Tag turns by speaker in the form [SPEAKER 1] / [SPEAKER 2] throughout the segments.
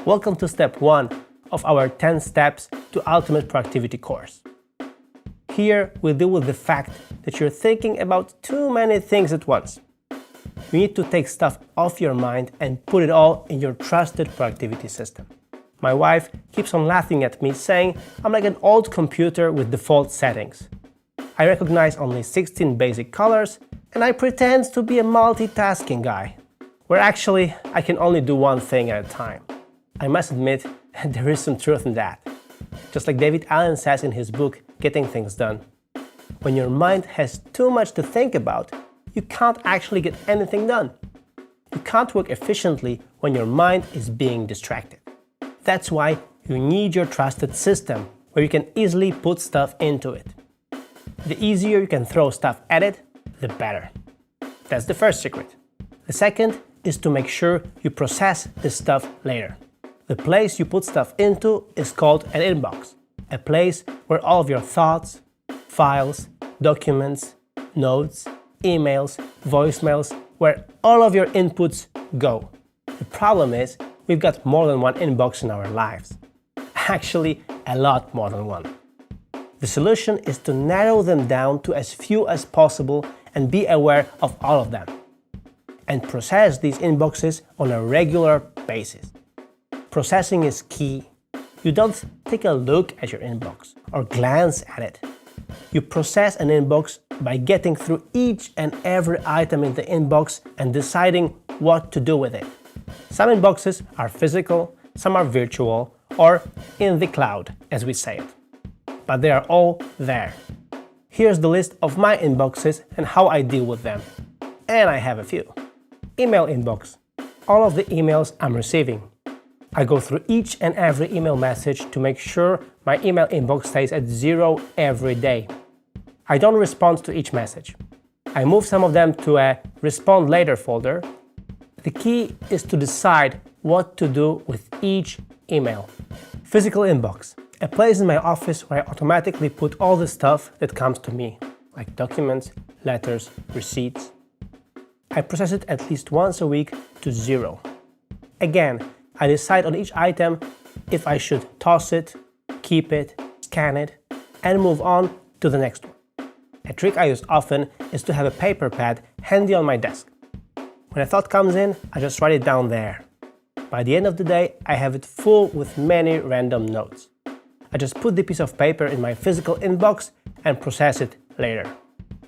[SPEAKER 1] Welcome to step 1 of our 10 steps to ultimate productivity course. Here we deal with the fact that you're thinking about too many things at once. You need to take stuff off your mind and put it all in your trusted productivity system. My wife keeps on laughing at me, saying I'm like an old computer with default settings. I recognize only 16 basic colors and I pretend to be a multitasking guy, where actually I can only do one thing at a time. I must admit, there is some truth in that. Just like David Allen says in his book, Getting Things Done. When your mind has too much to think about, you can't actually get anything done. You can't work efficiently when your mind is being distracted. That's why you need your trusted system, where you can easily put stuff into it. The easier you can throw stuff at it, the better. That's the first secret. The second is to make sure you process this stuff later. The place you put stuff into is called an inbox, a place where all of your thoughts, files, documents, notes, emails, voicemails, where all of your inputs go. The problem is, we've got more than one inbox in our lives. Actually, a lot more than one. The solution is to narrow them down to as few as possible and be aware of all of them. And process these inboxes on a regular basis. Processing is key. You don't take a look at your inbox or glance at it. You process an inbox by getting through each and every item in the inbox and deciding what to do with it. Some inboxes are physical, some are virtual, or in the cloud, as we say it. But they are all there. Here's the list of my inboxes and how I deal with them. And I have a few. Email inbox. All of the emails I'm receiving. I go through each and every email message to make sure my email inbox stays at 0 every day. I don't respond to each message. I move some of them to a Respond Later folder. The key is to decide what to do with each email. Physical inbox. A place in my office where I automatically put all the stuff that comes to me, like documents, letters, receipts. I process it at least once a week to 0. Again, I decide on each item if I should toss it, keep it, scan it, and move on to the next one. A trick I use often is to have a paper pad handy on my desk. When a thought comes in, I just write it down there. By the end of the day, I have it full with many random notes. I just put the piece of paper in my physical inbox and process it later.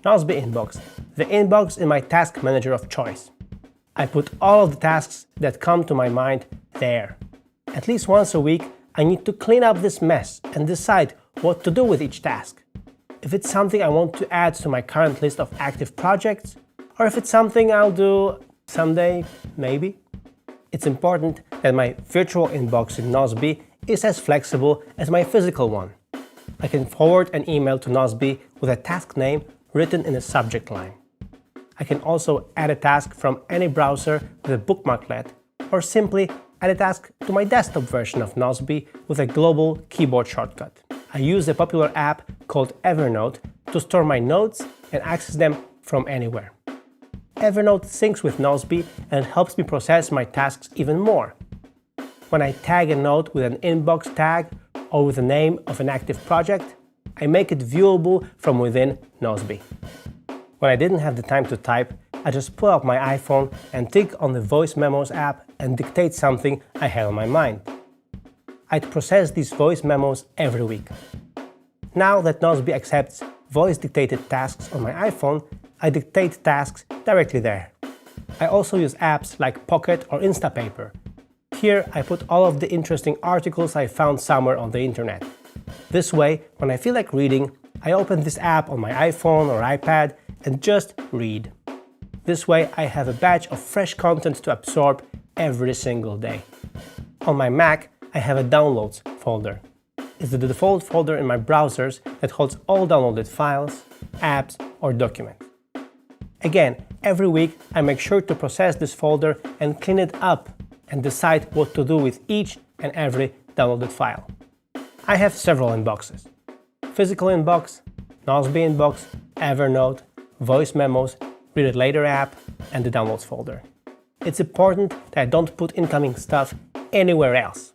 [SPEAKER 1] Nozbe inbox, the inbox in my task manager of choice. I put all of the tasks that come to my mind there. At least once a week, I need to clean up this mess and decide what to do with each task. If it's something I want to add to my current list of active projects, or if it's something I'll do someday, maybe. It's important that my virtual inbox in Nozbe is as flexible as my physical one. I can forward an email to Nozbe with a task name written in the subject line. I can also add a task from any browser with a bookmarklet, or simply add a task to my desktop version of Nozbe with a global keyboard shortcut. I use a popular app called Evernote to store my notes and access them from anywhere. Evernote syncs with Nozbe and it helps me process my tasks even more. When I tag a note with an inbox tag or with the name of an active project, I make it viewable from within Nozbe. When I didn't have the time to type, I just pull out my iPhone and tick on the Voice Memos app and dictate something I had on my mind. I'd process these voice memos every week. Now that Nozbe accepts voice-dictated tasks on my iPhone, I dictate tasks directly there. I also use apps like Pocket or Instapaper. Here I put all of the interesting articles I found somewhere on the internet. This way, when I feel like reading, I open this app on my iPhone or iPad and just read. This way I have a batch of fresh content to absorb every single day. On my Mac, I have a Downloads folder. It's the default folder in my browsers that holds all downloaded files, apps, or documents. Again, every week I make sure to process this folder and clean it up and decide what to do with each and every downloaded file. I have several inboxes. Physical inbox, Nozbe inbox, Evernote, Voice Memos, Read It Later app, and the Downloads folder. It's important that I don't put incoming stuff anywhere else.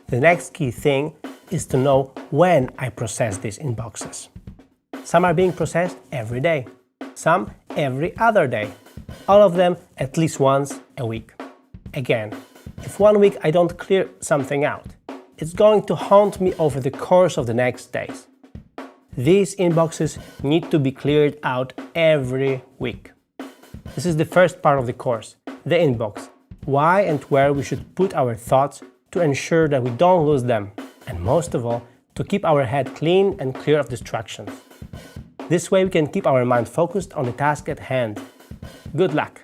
[SPEAKER 1] The next key thing is to know when I process these inboxes. Some are being processed every day, some every other day, all of them at least once a week. Again, if 1 week I don't clear something out, it's going to haunt me over the course of the next days. These inboxes need to be cleared out every week. This is the first part of the course, the inbox, why and where we should put our thoughts to ensure that we don't lose them, and most of all, to keep our head clean and clear of distractions. This way we can keep our mind focused on the task at hand. Good luck!